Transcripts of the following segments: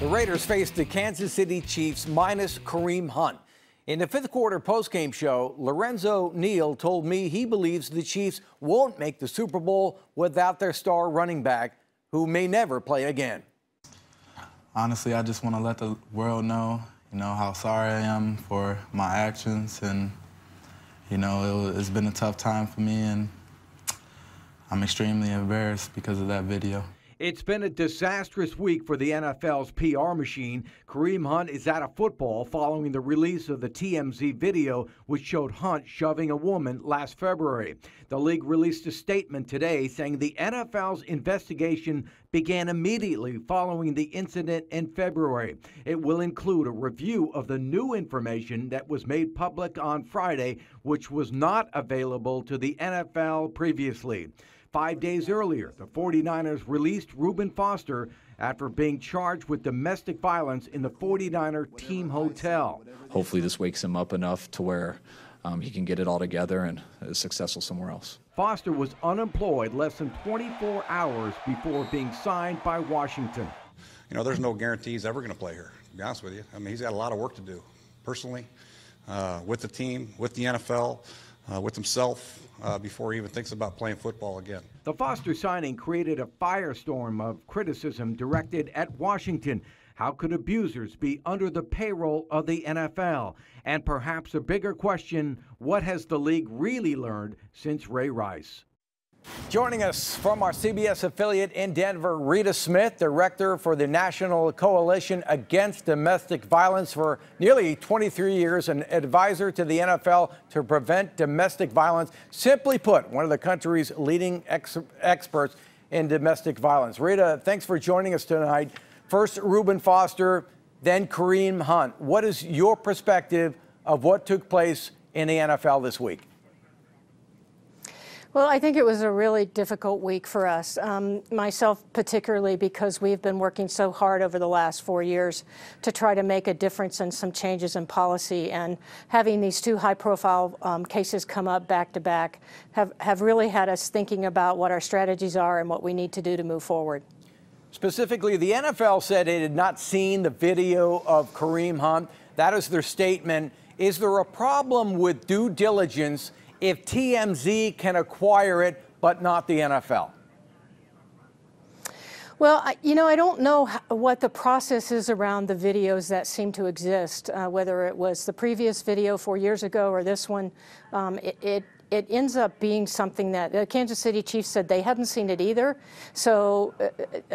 The Raiders faced the Kansas City Chiefs minus Kareem Hunt. In the fifth quarter postgame show, Lorenzo Neal told me he believes the Chiefs won't make the Super Bowl without their star running back, who may never play again. Honestly, I just want to let the world know, how sorry I am for my actions, and, it's been a tough time for me, and I'm extremely embarrassed because of that video. It's been a disastrous week for the NFL's PR machine. Kareem Hunt is out of football following the release of the TMZ video, which showed Hunt shoving a woman last February. The league released a statement today saying the NFL's investigation began immediately following the incident in February. It will include a review of the new information that was made public on Friday, which was not available to the NFL previously. 5 days earlier, the 49ers released Reuben Foster after being charged with domestic violence in the 49er team hotel. Hopefully this wakes him up enough to where he can get it all together and is successful somewhere else. Foster was unemployed less than 24 hours before being signed by Washington. There's no guarantee he's ever going to play here, to be honest with you. He's got a lot of work to do, personally, with the team, with the NFL, with himself, before he even thinks about playing football again. The Foster signing created a firestorm of criticism directed at Washington. How could abusers be under the payroll of the NFL? And perhaps a bigger question, what has the league really learned since Ray Rice? Joining us from our CBS affiliate in Denver, Rita Smith, director for the National Coalition Against Domestic Violence for nearly 23 years, an advisor to the NFL to prevent domestic violence. Simply put, one of the country's leading experts in domestic violence. Rita, thanks for joining us tonight. First, Reuben Foster, then Kareem Hunt. What is your perspective of what took place in the NFL this week? Well, I think it was a really difficult week for us, myself particularly, because we've been working so hard over the last 4 years to try to make a difference and some changes in policy. And having these two high-profile cases come up back-to-back have really had us thinking about what our strategies are and what we need to do to move forward. Specifically, the NFL said it had not seen the video of Kareem Hunt. That is their statement. Is there a problem with due diligence if TMZ can acquire it, but not the NFL? Well, I don't know what the process is around the videos that seem to exist, whether it was the previous video 4 years ago or this one. It ends up being something that the Kansas City Chiefs said they hadn't seen it either. So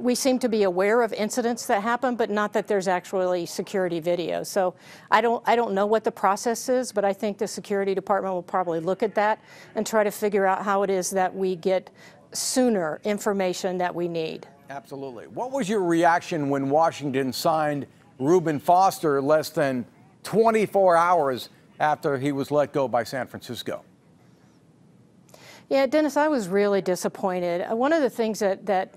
we seem to be aware of incidents that happen, but not that there's actually security video. So I don't know what the process is, but I think the security department will probably look at that and try to figure out how it is that we get sooner information that we need. Absolutely. What was your reaction when Washington signed Reuben Foster less than 24 hours after he was let go by San Francisco? Yeah, Dennis, I was really disappointed. One of the things that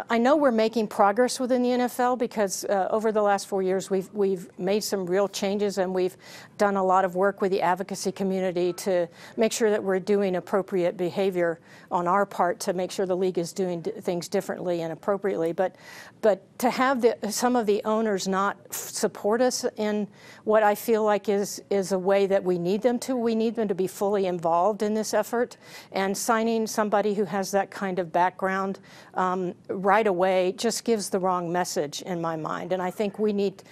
I know we're making progress within the NFL because over the last 4 years we've made some real changes and we've done a lot of work with the advocacy community to make sure that we're doing appropriate behavior on our part to make sure the league is doing things differently and appropriately. But to have some of the owners not support us in what I feel like is a way that we need them to be fully involved in this effort. And signing somebody who has that kind of background right away just gives the wrong message in my mind. And I think we need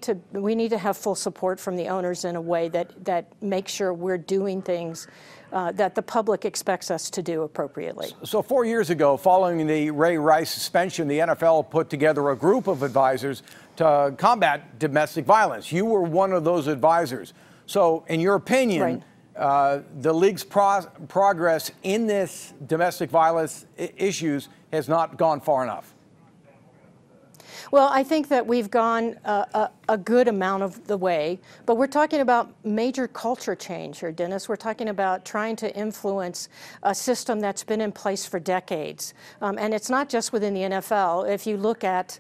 to have full support from the owners in a way that makes sure we're doing things that the public expects us to do appropriately. So 4 years ago, following the Ray Rice suspension, the NFL put together a group of advisors to combat domestic violence. You were one of those advisors. So in your opinion, right, the league's progress in this domestic violence issues has not gone far enough? Well, I think that we've gone a good amount of the way, but we're talking about major culture change here, Dennis. We're talking about trying to influence a system that's been in place for decades. And it's not just within the NFL. If you look at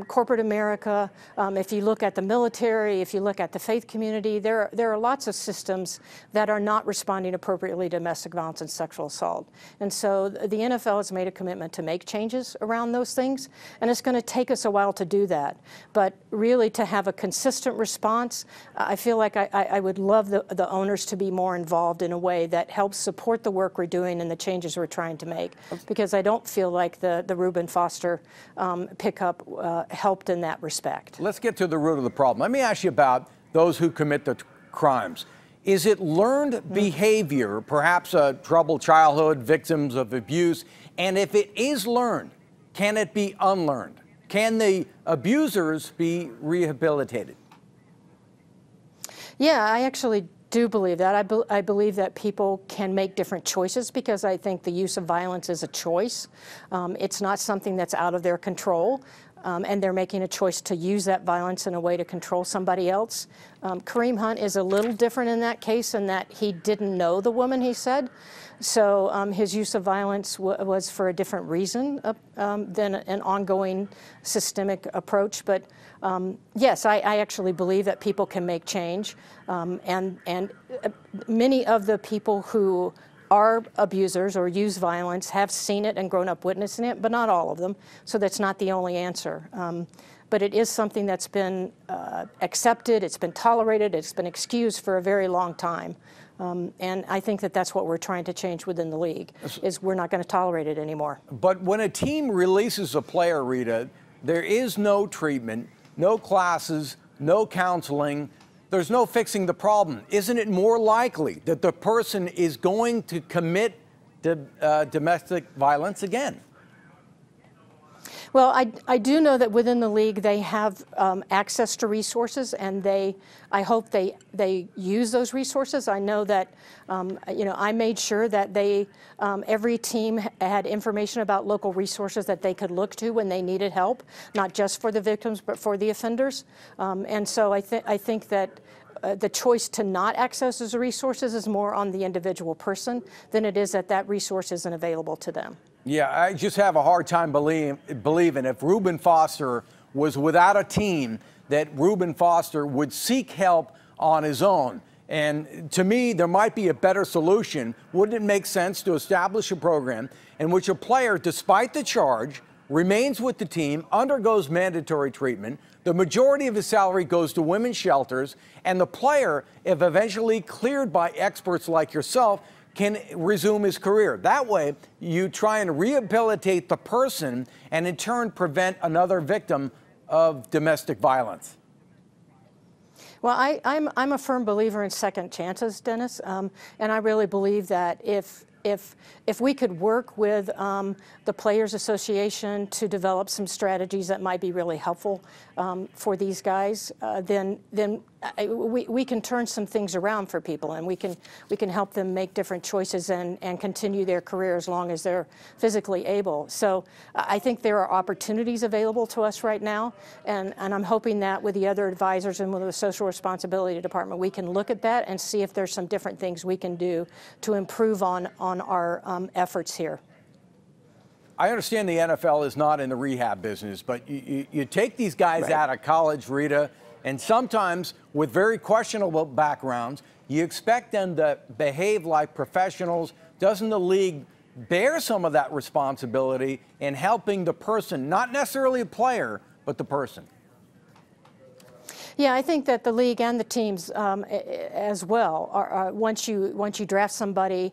corporate America, if you look at the military, if you look at the faith community, there are lots of systems that are not responding appropriately to domestic violence and sexual assault. And so the NFL has made a commitment to make changes around those things, and it's going to take us a while to do that. But really to have a consistent response, I feel like I would love the owners to be more involved in a way that helps support the work we're doing and the changes we're trying to make, because I don't feel like the Reuben Foster pickup helped in that respect. Let's get to the root of the problem. Let me ask you about those who commit the crimes. Is it learned behavior, perhaps a troubled childhood, victims of abuse? And if it is learned, can it be unlearned? Can the abusers be rehabilitated? Yeah, I actually do believe that. I believe that people can make different choices, because I think the use of violence is a choice. It's not something that's out of their control. And they're making a choice to use that violence in a way to control somebody else. Kareem Hunt is a little different in that case, in that he didn't know the woman, he said. So his use of violence was for a different reason than an ongoing systemic approach. But yes, I actually believe that people can make change. And many of the people who are abusers or use violence have seen it and grown up witnessing it, but not all of them. So that's not the only answer. But it is something that's been accepted, it's been tolerated, it's been excused for a very long time. And I think that that's what we're trying to change within the league, is we're not going to tolerate it anymore. But when a team releases a player, Rita, there is no treatment, no classes, no counseling. There's no fixing the problem. Isn't it more likely that the person is going to commit domestic violence again? Well, I do know that within the league they have access to resources, and I hope they use those resources. I know that I made sure that every team had information about local resources that they could look to when they needed help, not just for the victims but for the offenders. And so I think that the choice to not access those resources is more on the individual person than it is that resource isn't available to them. Yeah, I just have a hard time believing if Reuben Foster was without a team, that Reuben Foster would seek help on his own. And to me, there might be a better solution. Wouldn't it make sense to establish a program in which a player, despite the charge, remains with the team, undergoes mandatory treatment, the majority of his salary goes to women's shelters, and the player, if eventually cleared by experts like yourself, can resume his career? That way, you try and rehabilitate the person and in turn prevent another victim of domestic violence. Well, I'm a firm believer in second chances, Dennis, and I really believe that if we could work with the Players Association to develop some strategies that might be really helpful for these guys, then we can turn some things around for people, and we can help them make different choices and continue their career as long as they're physically able. So I think there are opportunities available to us right now, and I'm hoping that with the other advisors and with the Social Responsibility Department, we can look at that and see if there's some different things we can do to improve on our efforts here. I understand the NFL is not in the rehab business, but you take these guys out of college, Rita, and sometimes with very questionable backgrounds, you expect them to behave like professionals. Doesn't the league bear some of that responsibility in helping the person, not necessarily a player, but the person? Yeah, I think that the league and the teams as well are once you draft somebody,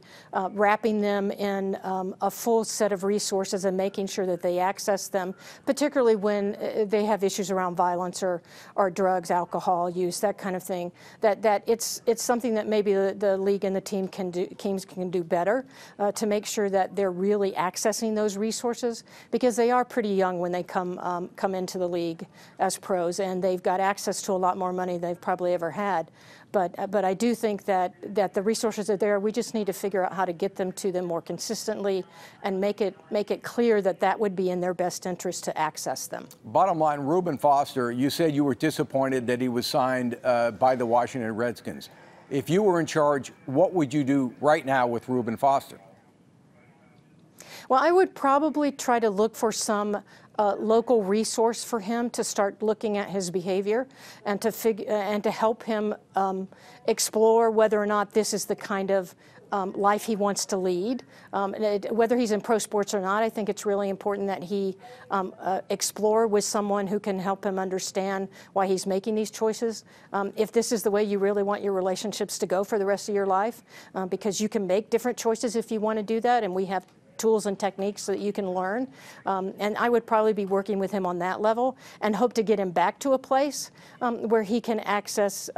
wrapping them in a full set of resources and making sure that they access them, particularly when they have issues around violence or drugs, alcohol use, that kind of thing. That it's something that maybe the league and the teams can do better to make sure that they're really accessing those resources, because they are pretty young when they come into the league as pros, and they've got access to to a lot more money than they've probably ever had. But I do think that the resources are there. We just need to figure out how to get them to them more consistently and make it clear that that would be in their best interest to access them. Bottom line, Reuben Foster, you said you were disappointed that he was signed by the Washington Redskins. If you were in charge, what would you do right now with Reuben Foster? Well, I would probably try to look for some local resource for him to start looking at his behavior and to help him explore whether or not this is the kind of life he wants to lead. Whether he's in pro sports or not, I think it's really important that he explore with someone who can help him understand why he's making these choices. If this is the way you really want your relationships to go for the rest of your life, because you can make different choices if you want to do that, and we have tools and techniques so that you can learn. And I would probably be working with him on that level and hope to get him back to a place where he can access,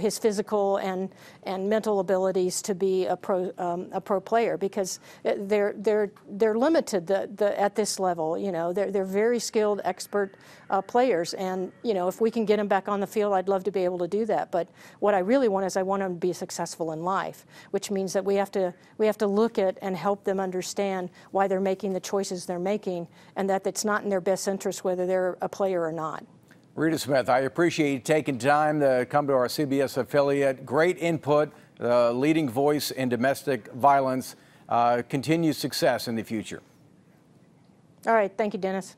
his physical and mental abilities to be a pro player, because they're limited at this level. You know, they're very skilled, expert players, and if we can get him back on the field, I'd love to be able to do that. But what I really want is I want him to be successful in life, which means that we have to look at and help them understand why they're making the choices they're making, and that it's not in their best interest whether they're a player or not. Rita Smith, I appreciate you taking time to come to our CBS affiliate. Great input, leading voice in domestic violence. Continued success in the future. All right. Thank you, Dennis.